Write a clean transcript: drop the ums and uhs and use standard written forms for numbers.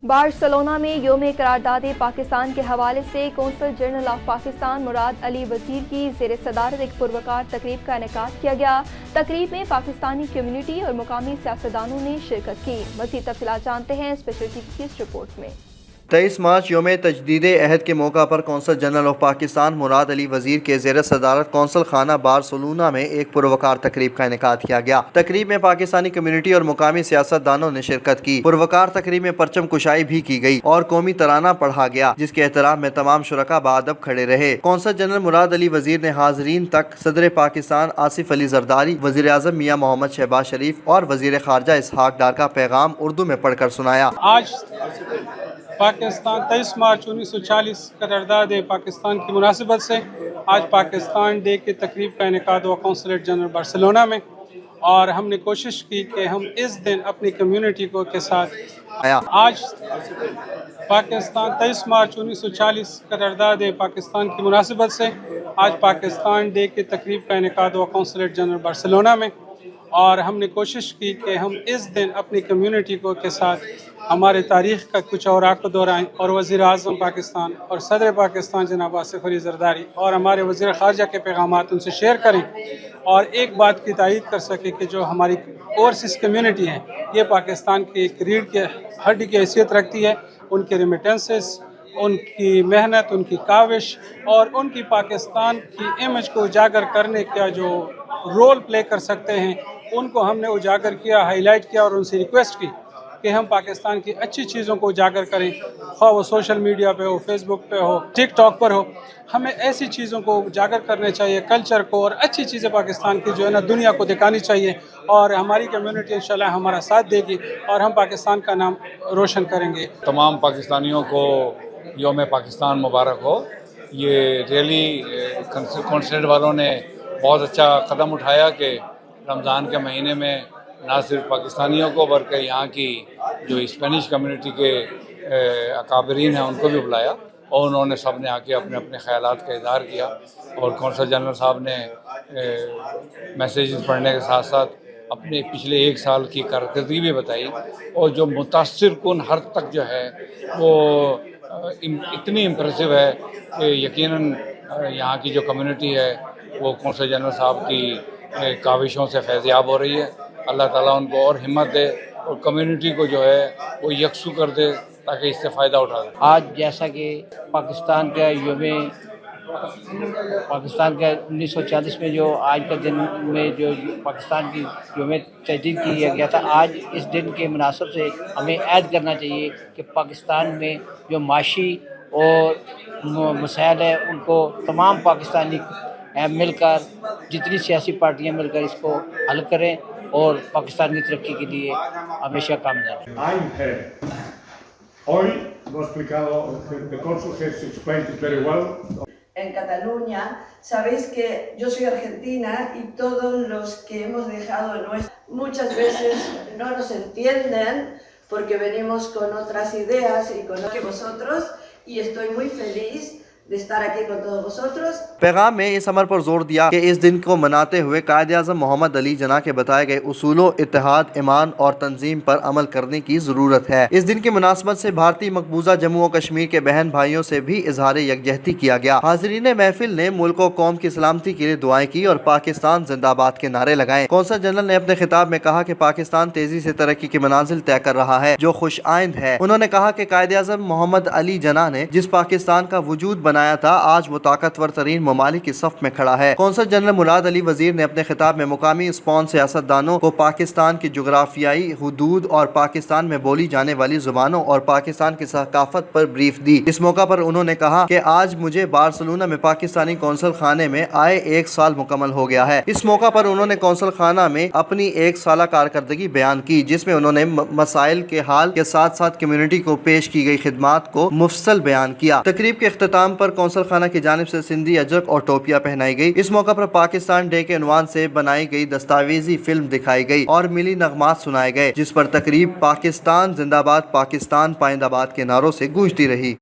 Barcelona में योम करारदाद पाकिस्तान के हवाले से consul general of Pakistan Murad Ali वजीर की ज़ेर सदारत एक पुरवकार तकरीब का इनेकाद किया गया। तकरीब में पाकिस्तानी कम्युनिटी और मुकामी सियासतदानों ने शिरकत की। मज़ीद तफसीलात जानते हैं स्पेशल टीवी की इस रिपोर्ट में। 23 मार्च योम तजदीद अहद के मौका पर consul general of Pakistan Murad Ali वजीर के ज़ेर सदारत कौंसल खाना बार्सिलोना में एक पुरवकार तकरीब का इनेकाद किया गया। तकरीब में पाकिस्तानी कम्युनिटी और मुकामी सियासतदानों ने शिरकत की। पुरवकार तकरीब में परचम कुशाई भी की गई और कौमी तराना पढ़ा गया, जिसके एहतराम में तमाम शुरका बाअदब खड़े रहे। कौंसल जनरल मुराद अली वजीर ने हाज़रीन तक सदर पाकिस्तान आसिफ अली जरदारी, वज़ीर आज़म मियाँ मोहम्मद शहबाज शरीफ और वज़ीर ख़ारजा इसहाक डार का पैगाम उर्दू में पढ़कर सुनाया। आज पाकिस्तान 23 मार्च 1940 करारदाद पाकिस्तान की मुनासिबत से आज पाकिस्तान डे की तकरीब का इनेकाद हुआ कौंसलेट जनरल बार्सिलोना में, और हमने कोशिश की कि हम इस दिन अपनी कम्युनिटी को के साथ आज पाकिस्तान 23 मार्च 1940 करारदाद पाकिस्तान की मुनासिबत से आज पाकिस्तान डे की तकरीब का इनेकाद हुआ कौंसलेट जनरल बार्सिलोना में, और हमने कोशिश की कि हम इस दिन अपनी कम्युनिटी को के साथ हमारे तारीख़ का कुछ औराक को दोहराएँ और वज़ीर आज़म पाकिस्तान और सदर पाकिस्तान जनाब आसिफ अली जरदारी और हमारे वज़ीर ख़ारजा के पैगामात उनसे शेयर करें, और एक बात की तायीद कर सकें कि जो हमारी ओवरसीज़ कम्युनिटी है ये पाकिस्तान की एक रीढ़ की हड्डी की हैसियत रखती है। उनके रेमिटेंसेस, उनकी मेहनत, उनकी काविश और उनकी पाकिस्तान की इमेज को उजागर करने का जो रोल प्ले कर सकते हैं, उनको हमने उजागर किया, हाईलाइट किया और उनसे रिक्वेस्ट की कि हम पाकिस्तान की अच्छी चीज़ों को उजागर करें, ख़वाह वो सोशल मीडिया पे हो, फेसबुक पे हो, टिकटॉक पर हो। हमें ऐसी चीज़ों को उजागर करने चाहिए, कल्चर को, और अच्छी चीज़ें पाकिस्तान की जो है ना दुनिया को दिखानी चाहिए, और हमारी कम्युनिटी इंशाल्लाह हमारा साथ देगी और हम पाकिस्तान का नाम रोशन करेंगे। तमाम पाकिस्तानियों को योम पाकिस्तान मुबारक हो। ये रैली कौंसलेट वालों ने बहुत अच्छा कदम उठाया कि रमज़ान के महीने में ना सिर्फ पाकिस्तानियों को बल्कि यहाँ की जो स्पेनिश कम्युनिटी के अकाबरीन हैं उनको भी बुलाया, और उन्होंने सब ने आके अपने अपने ख़यालात का इज़हार किया, और कौंसल जनरल साहब ने मैसेजेस पढ़ने के साथ साथ अपने पिछले एक साल की कारकर्दगी भी बताई, और जो मुतासिर कुन हर तक जो है वो इतनी इम्प्रेसिव है कि यकीनन यहाँ की जो कम्युनिटी है वो कौंसल जनरल साहब की काविशों से फैज़याब हो रही है। अल्लाह ताला उनको और हिम्मत दे और कम्युनिटी को जो है वो यकसू कर दे ताकि इससे फ़ायदा उठा दे। आज जैसा कि पाकिस्तान का 1940 में जो आज का दिन में जो पाकिस्तान की योम तजदीद किया गया था, आज इस दिन के मुनासिब से हमें ऐद करना चाहिए कि पाकिस्तान में जो माशी और मसाइल है उनको तमाम पाकिस्तानी मिलकर, जितनी सियासी पार्टियां मिलकर इसको हल करें और पाकिस्तान की तरक्की के लिए हमेशा कामयाब रहें। Hoy lo ha explicado, the consul has explained it very well. En Cataluña, sabéis que yo soy argentina y todos los que hemos dejado muchas veces no nos entienden porque venimos con otras ideas y con que vosotros, y estoy muy feliz de estar aquí con todos vosotros। पैगाम में इस अमर पर जोर दिया कि इस दिन को मनाते हुए कायद आज़म मोहम्मद अली जना के बताए गए उसूलों, इत्तेहाद, ईमान और तंजीम पर अमल करने की ज़रूरत है। इस दिन की मुनासबत से भारतीय मकबूजा जम्मू और कश्मीर के बहन भाइयों से भी इजहार यकजहती किया गया। हाज़रीन महफिल ने मुल्क और कौम की सलामती के लिए दुआएं की और पाकिस्तान जिंदाबाद के नारे लगाए। कौंसल जनरल ने अपने खिताब में कहा कि पाकिस्तान तेजी से तरक्की की मनाजिल तय कर रहा है जो खुश आइंद है। उन्होंने कहा कि कायद आज़म मोहम्मद अली जना ने जिस पाकिस्तान का वजूद बनाया था, आज वो ताकतवर तरीन ममालिक की सफ में खड़ा है। कौंसल जनरल मुराद अली वजीर ने अपने खिताब में मुकामी स्पॉन सियासतदानों को पाकिस्तान की जुग्राफियाई हुदूद और पाकिस्तान में बोली जाने वाली जुबानों और पाकिस्तान की सकाफत पर ब्रीफ दी। इस मौका पर उन्होंने कहा कि आज मुझे बार्सिलोना में पाकिस्तानी कौंसल खाने में आए 1 साल मुकम्मल हो गया है। इस मौका पर उन्होंने कौंसल खाना में अपनी 1 साला कारकर्दगी बयान की, जिसमें उन्होंने मसाइल के हाल के साथ साथ कम्युनिटी को पेश की गई खिदमात को मुफस्सल बयान किया। तकरीब के इख्तिताम पर कौंसल खाना की जानिब से सिंधी अजरक और टोपियां पहनाई गई। इस मौका पर पाकिस्तान डे के उन्वान से बनाई गई दस्तावेजी फिल्म दिखाई गई और मिली नगमात सुनाए गए, जिस पर तकरीब पाकिस्तान जिंदाबाद, पाकिस्तान पाइंदाबाद के नारों से गूंजती रही।